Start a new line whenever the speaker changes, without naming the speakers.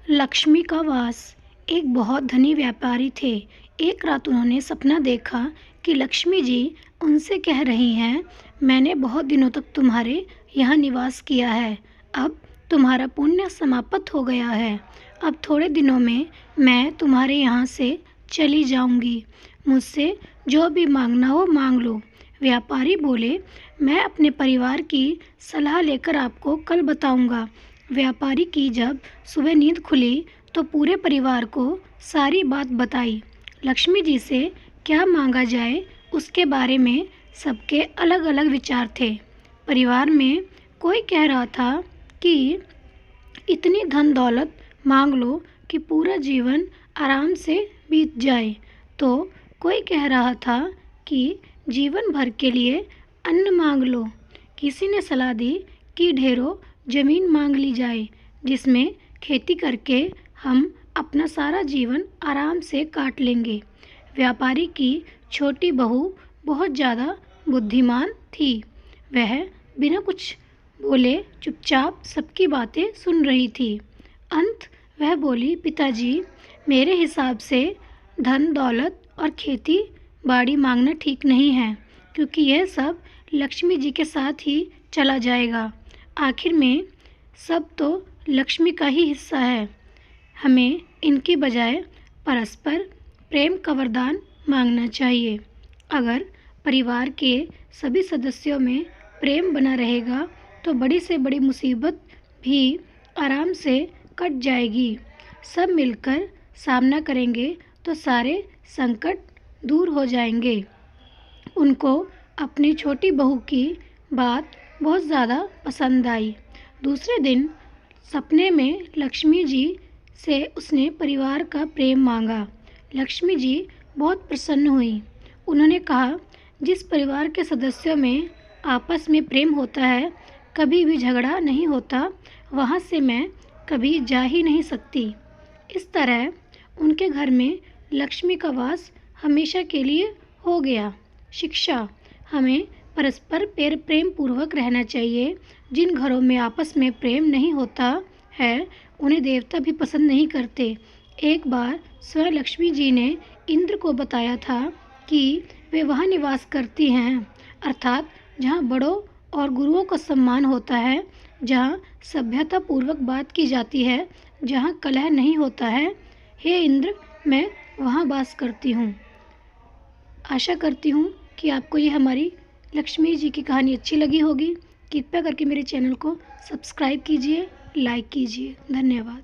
लक्ष्मी का वास। एक बहुत धनी व्यापारी थे। एक रात उन्होंने सपना देखा कि लक्ष्मी जी उनसे कह रही हैं, मैंने बहुत दिनों तक तुम्हारे यहाँ निवास किया है। अब तुम्हारा पुण्य समाप्त हो गया है। अब थोड़े दिनों में मैं तुम्हारे यहाँ से चली जाऊंगी। मुझसे जो भी मांगना हो मांग लो। व्यापारी बोले, मैं अपने परिवार की सलाह लेकर आपको कल बताऊंगा। व्यापारी की जब सुबह नींद खुली तो पूरे परिवार को सारी बात बताई। लक्ष्मी जी से क्या मांगा जाए उसके बारे में सबके अलग अलग विचार थे। परिवार में कोई कह रहा था कि इतनी धन दौलत मांग लो कि पूरा जीवन आराम से बीत जाए, तो कोई कह रहा था कि जीवन भर के लिए अन्न मांग लो। किसी ने सलाह दी कि ढेरों जमीन मांग ली जाए जिसमें खेती करके हम अपना सारा जीवन आराम से काट लेंगे। व्यापारी की छोटी बहू बहुत ज़्यादा बुद्धिमान थी। वह बिना कुछ बोले चुपचाप सबकी बातें सुन रही थी। अंत वह बोली, पिताजी, मेरे हिसाब से धन दौलत और खेती बाड़ी मांगना ठीक नहीं है, क्योंकि यह सब लक्ष्मी जी के साथ ही चला जाएगा। आखिर में सब तो लक्ष्मी का ही हिस्सा है। हमें इनकी बजाय परस्पर प्रेम का वरदान मांगना चाहिए। अगर परिवार के सभी सदस्यों में प्रेम बना रहेगा तो बड़ी से बड़ी मुसीबत भी आराम से कट जाएगी। सब मिलकर सामना करेंगे तो सारे संकट दूर हो जाएंगे। उनको अपनी छोटी बहू की बात बहुत ज़्यादा पसंद आई। दूसरे दिन सपने में लक्ष्मी जी से उसने परिवार का प्रेम मांगा। लक्ष्मी जी बहुत प्रसन्न हुई। उन्होंने कहा, जिस परिवार के सदस्यों में आपस में प्रेम होता है, कभी भी झगड़ा नहीं होता, वहाँ से मैं कभी जा ही नहीं सकती। इस तरह उनके घर में लक्ष्मी का वास हमेशा के लिए हो गया। शिक्षा, हमें परस्पर प्रेम पूर्वक रहना चाहिए। जिन घरों में आपस में प्रेम नहीं होता है उन्हें देवता भी पसंद नहीं करते। एक बार स्वयं लक्ष्मी जी ने इंद्र को बताया था कि वे वहाँ निवास करती हैं, अर्थात जहाँ बड़ों और गुरुओं का सम्मान होता है, जहाँ सभ्यता पूर्वक बात की जाती है, जहाँ कलह नहीं होता है। हे इंद्र, मैं वहाँ वास करती हूँ। आशा करती हूँ कि आपको ये हमारी लक्ष्मी जी की कहानी अच्छी लगी होगी। कृपया करके मेरे चैनल को सब्सक्राइब कीजिए, लाइक कीजिए। धन्यवाद।